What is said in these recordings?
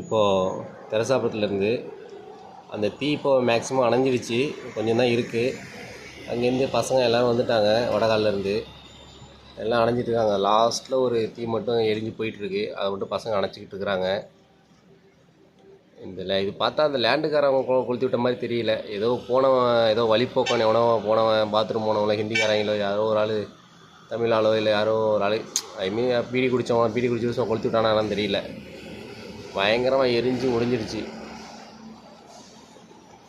இப்போது தெரசாபுரத்துலேருந்து அந்த தீ இப்போது மேக்ஸிமம் அணைஞ்சிடுச்சு, கொஞ்சம் தான் இருக்குது. அங்கேருந்து பசங்க எல்லோரும் வந்துட்டாங்க வடகால்லேருந்து, எல்லாம் அணைஞ்சிட்டு இருக்காங்க. லாஸ்ட்டில் ஒரு தீ மட்டும் எரிஞ்சு போயிட்டுருக்கு, அதை மட்டும் பசங்க அணைச்சிக்கிட்டு இருக்கிறாங்க. இது பார்த்தா அந்த லேண்டுக்காரவங்க கொளுத்தி விட்ட மாதிரி தெரியல. ஏதோ போனவன், ஏதோ வழிப்போக்கன் எவனோ போனவன், பாத்ரூம் போனவங்கள ஹிந்திக்காரங்களோ யாரோ ஒரு ஆள், தமிழ் ஆளோ இல்லை யாரோ ஒரு ஆள், பீடி குடிச்சு கொளுத்தி விட்டானான்னு தெரியல. பயங்கரமாக எரிஞ்சு முடிஞ்சிடுச்சு.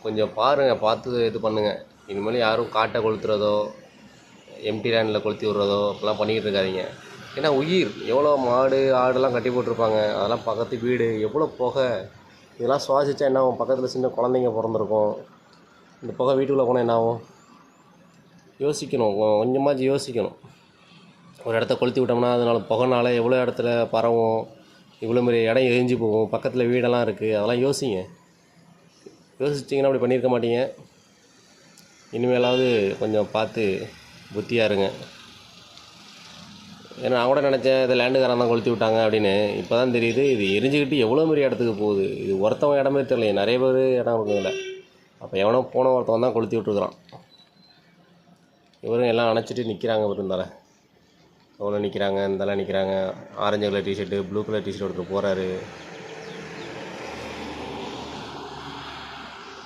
கொஞ்சம் பாருங்கள், பார்த்து இது பண்ணுங்கள். இனிமேல் யாரும் காட்டை கொளுத்துறதோ எம்டி லேண்டில் கொளுத்தி விட்றதோ அப்படிலாம் பண்ணிக்கிட்டு இருக்காதிங்க. ஏன்னா உயிர் எவ்வளோ மாடு ஆடுலாம் கட்டி போட்டிருப்பாங்க, அதெல்லாம் பக்கத்து வீடு, எவ்வளோ புகை. இதெல்லாம் சுவாசித்தா என்ன ஆகும்? பக்கத்தில் சின்ன குழந்தைங்க பிறந்திருக்கும், இந்த புகை வீட்டுக்குள்ளே போனால் என்ன ஆகும்? யோசிக்கணும், கொஞ்சமாச்சும் யோசிக்கணும். ஒரு இடத்த கொளுத்தி விட்டோம்னா அதனால் புகைனால எவ்வளோ இடத்துல பரவும், இவ்வளோ மாரி இடம் எரிஞ்சு போகும், பக்கத்தில் வீடெல்லாம் இருக்குது. அதெல்லாம் யோசிங்க. யோசிச்சிங்கன்னா அப்படி பண்ணியிருக்க மாட்டீங்க. இனிமேலாவது கொஞ்சம் பார்த்து புத்தியாக இருங்க. ஏன்னா நான் கூட நினச்சேன் இதை லேண்டுக்காரன் தான் கொளுத்தி விட்டாங்க அப்படின்னு. இப்போ தான் தெரியுது இது எரிஞ்சுக்கிட்டு எவ்வளோ மாரி இடத்துக்கு போகுது. இது ஒருத்தவன் இடமே தெரியல, நிறைய பேர் இடம் இருக்குதுல்ல. அப்போ எவனோ போன ஒருத்தவன் தான் கொளுத்தி விட்டுருக்குறான். இவரும் எல்லாம் அணைச்சிட்டு நிற்கிறாங்க. இருந்தால எவ்வளோ நிற்கிறாங்க, இந்தெல்லாம் நிற்கிறாங்க. Orange colour T shirt, blue colour T shirt ஒருத்தர் போகிறாரு.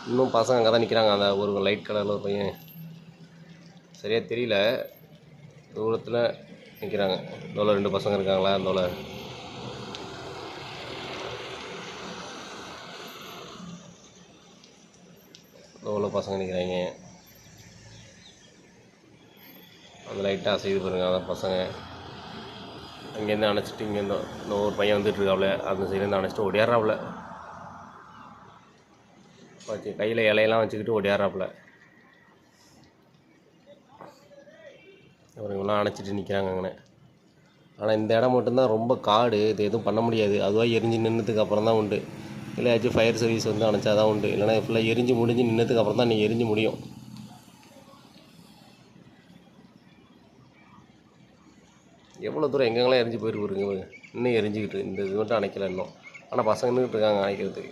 இன்னும் பசங்க அங்கே தான் நிற்கிறாங்க. அந்த ஒரு லைட் கலரில் ஒரு பையன், சரியாக தெரியல, தூரத்தில் நிற்கிறாங்க. இதோட 2 பசங்க இருக்காங்களா, அதோட எவ்வளோ பசங்க நிற்கிறாங்க. அந்த லைட்டாக அசைது பாருங்க. அதான் பசங்க அங்கேருந்து அணைச்சிட்டு இங்கேருந்து இன்னும் ஒரு பையன் வந்துட்டுருக்காப்புல, அந்த சைட்லேருந்து அணைச்சிட்டு ஓடியாடுறாப்புல. வச்சு கையில் இலையெல்லாம் வச்சுக்கிட்டு ஓடியாடுறாப்புல. இவங்களாம் அணைச்சிட்டு நிற்கிறாங்க அங்கே. ஆனால் இந்த இடம் மட்டும்தான் ரொம்ப காடு, இது எதுவும் பண்ண முடியாது. அதுவாக எரிஞ்சு நின்றதுக்கு அப்புறம் தான் உண்டு. இல்லையாச்சும் ஃபயர் சர்வீஸ் வந்து அணைச்சா தான் உண்டு. இல்லைனா ஃபுல்லாக எரிஞ்சு முடிஞ்சு நின்றதுக்கு அப்புறம் தான் நீங்கள் எரிஞ்சு முடியும். எவ்வளோ தூரம் எங்கெங்கெல்லாம் எரிஞ்சு போயிட்டு வருங்க. இன்னும் எரிஞ்சிக்கிட்டு, இந்த இது மட்டும் அணைக்கலை இன்னும். ஆனால் பசங்க நின்றுட்டு இருக்காங்க அணைக்கிறதுக்கு.